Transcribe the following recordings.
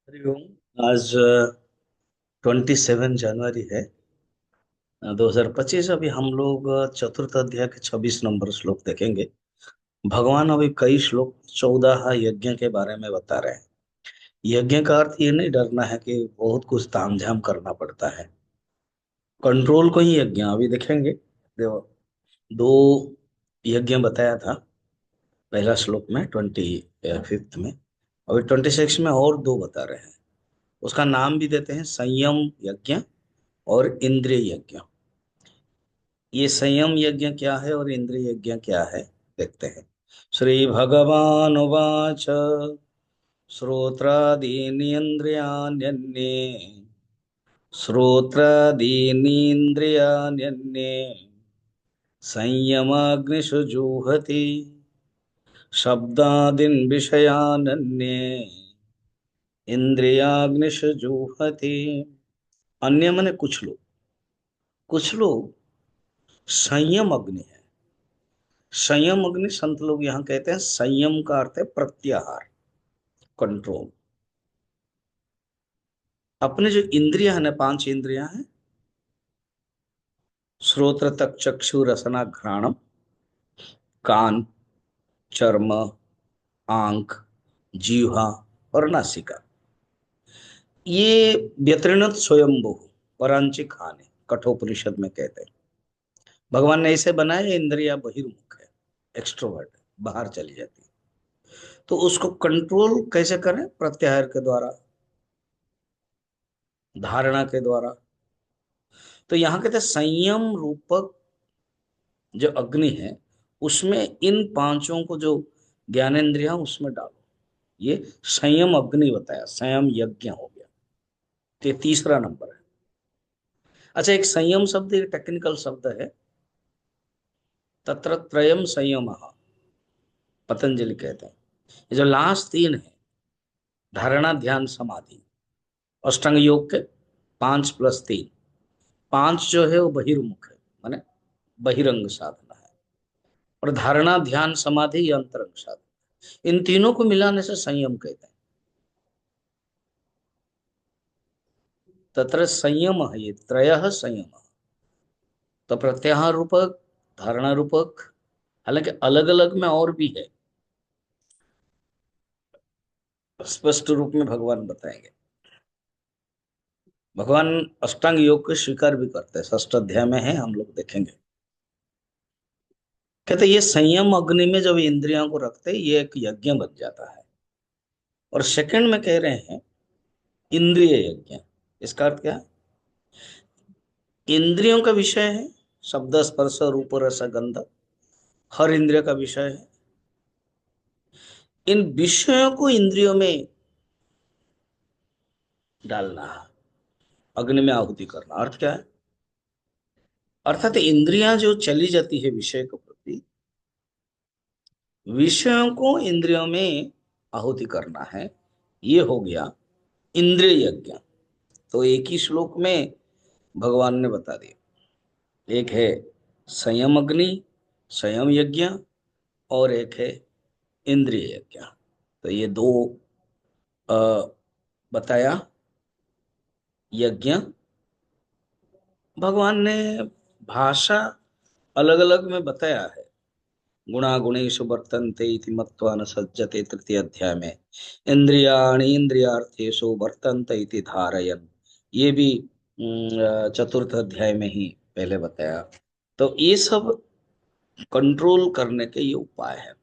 हरिओम। आज 27 जनवरी है 2025। अभी हम लोग चतुर्थ अध्याय के 26 नंबर श्लोक देखेंगे। भगवान अभी कई श्लोक 14 यज्ञ के बारे में बता रहे हैं। यज्ञ का अर्थ ये नहीं डरना है कि बहुत कुछ तामझाम करना पड़ता है। कंट्रोल को ही यज्ञ अभी देखेंगे। देखो, दो यज्ञ बताया था पहला श्लोक में 25 में। अभी 26 में और दो बता रहे हैं। उसका नाम भी देते हैं संयम यज्ञ और इंद्रिय यज्ञ। ये संयम यज्ञ क्या है और इंद्रिय यज्ञ क्या है, देखते हैं। श्री भगवान उवाच श्रोत्रादीनीन्द्रियाण्यन्ये श्रोत्रादीनीन्द्रियाण्यन्ये संयमाग्निषु जुहति शब्दादीन् विषयानन्ये इंद्रियाग्निषु जुहति। अन्य मने कुछ लोग संयम अग्नि है। संयम अग्नि संत लोग यहाँ कहते हैं संयम का अर्थ है प्रत्याहार, कंट्रोल। अपने जो इंद्रिया है ना, 5 इंद्रियां हैं। श्रोत्र तक चक्षु रसना घ्राणम, कान, चर्म, आंख, जीवा और नासिका। ये व्यतिरिक्त स्वयंभू परांची खाने कठोपनिषद में कहते हैं। भगवान ने ऐसे बनाया, इंद्रिया बहिर्मुख है, एक्सट्रोवर्ट, बाहर चली जाती है। तो उसको कंट्रोल कैसे करें? प्रत्याहार के द्वारा, धारणा के द्वारा। तो यहाँ कहते हैं संयम रूपक जो अग्नि है, उसमें इन पांचों को, जो ज्ञानेन्द्रिया, उसमें डालो। ये संयम अग्नि बताया, संयम यज्ञ हो गया। तो ये तीसरा नंबर है। अच्छा, एक संयम शब्द एक टेक्निकल शब्द है। तत्र त्रयम संयम, पतंजलि कहते हैं। ये जो लास्ट तीन है, धारणा ध्यान समाधि, अष्टांग योग के 5+3, 5 जो है वो बहिर्मुख है, माने बहिरंग साधना है। और धारणा ध्यान समाधि ये अंतरंग साधना। इन तीनों को मिलाने से संयम कहते हैं। तत्र संयम है, ये त्रय संयम। तो प्रत्याहार रूपक, धारणा रूपक, हालांकि अलग अलग में और भी है, स्पष्ट रूप में भगवान बताएंगे। भगवान अष्टांग योग को स्वीकार भी करते हैं, षष्ठ अध्याय में है, हम लोग देखेंगे। कहते ये संयम अग्नि में जब इंद्रियों को रखते हैं, ये एक यज्ञ बन जाता है। और सेकंड में कह रहे हैं इंद्रिय यज्ञ। इसका अर्थ क्या है? इंद्रियों का विषय है शब्द स्पर्श रूप रस गंध, हर इंद्रिय का विषय है। इन विषयों को इंद्रियों में डालना है, अग्नि में आहुति करना। अर्थ क्या है? अर्थात इंद्रियां जो चली जाती है विषय के प्रति, विषयों को इंद्रियों में आहुति करना है, ये हो गया इंद्रिय यज्ञ। तो एक ही श्लोक में भगवान ने बता दिया। एक है संयम अग्नि, संयम यज्ञ, और एक है इंद्रिय यज्ञ। तो ये दो अ, बताया यज्ञ। भगवान ने भाषा अलग अलग में बताया है। गुणा गुणेशु वर्तन्ते इति मत्वा न सज्जते, तृतीय अध्याय में। इंद्रियाणि इंद्रियार्थेषु वर्तन्ते इति धारयन्, ये भी चतुर्थ अध्याय में ही पहले बताया। तो ये सब कंट्रोल करने के ये उपाय है।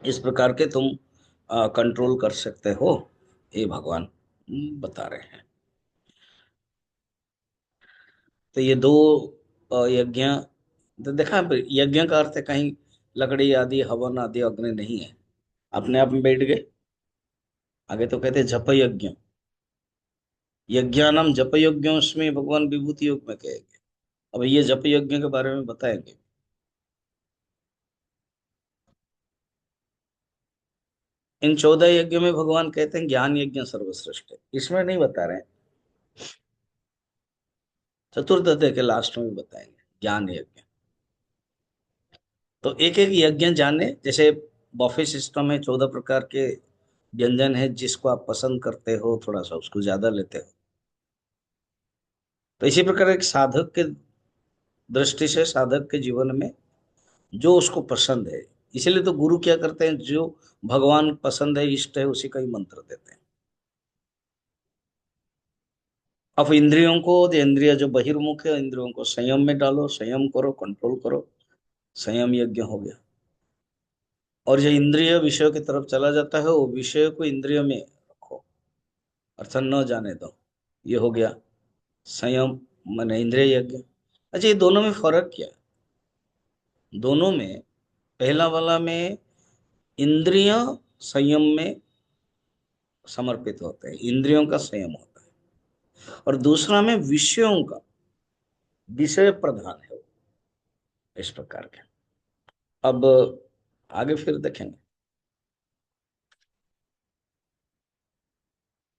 इस प्रकार के तुम कंट्रोल कर सकते हो, ये भगवान बता रहे हैं। तो ये दो यज्ञ, तो देखा, यज्ञ का अर्थ है कहीं लकड़ी आदि हवन आदि अग्नि नहीं है, अपने आप में बैठ गए। आगे तो कहते हैं जप यज्ञ, यज्ञानम जप यज्ञोस्मि, भगवान विभूति योग में कहेंगे। अब ये जप यज्ञ के बारे में बताएंगे। इन 14 यज्ञों में भगवान कहते हैं ज्ञान यज्ञ सर्वश्रेष्ठ है, इसमें नहीं बता रहे हैं। चतुर्थ अध्याय के लास्ट में भी बताएंगे ज्ञान यज्ञ। तो एक एक यज्ञ जाने, जैसे बफे सिस्टम है, 14 प्रकार के व्यंजन है, जिसको आप पसंद करते हो थोड़ा सा उसको ज्यादा लेते हो। तो इसी प्रकार एक साधक के दृष्टि से, साधक के जीवन में जो उसको पसंद है, इसीलिए तो गुरु क्या करते हैं, जो भगवान पसंद है, इष्ट है, उसी का ही मंत्र देते हैं। अब इंद्रियों को, इंद्रिय जो बहिर्मुख है, इंद्रियों को संयम में डालो, संयम करो, कंट्रोल करो, संयम यज्ञ हो गया। और जो इंद्रिय विषय की तरफ चला जाता है, वो विषय को इंद्रिय में रखो, अर्थात न जाने दो, ये हो गया संयम, माने इंद्रिय यज्ञ। अच्छा, ये दोनों में फर्क क्या है? दोनों में, पहला वाला में इंद्रिय संयम में समर्पित होते हैं, इंद्रियों का संयम होता है, और दूसरा में विषयों का, विषय प्रधान है वो, इस प्रकार के। अब आगे फिर देखेंगे।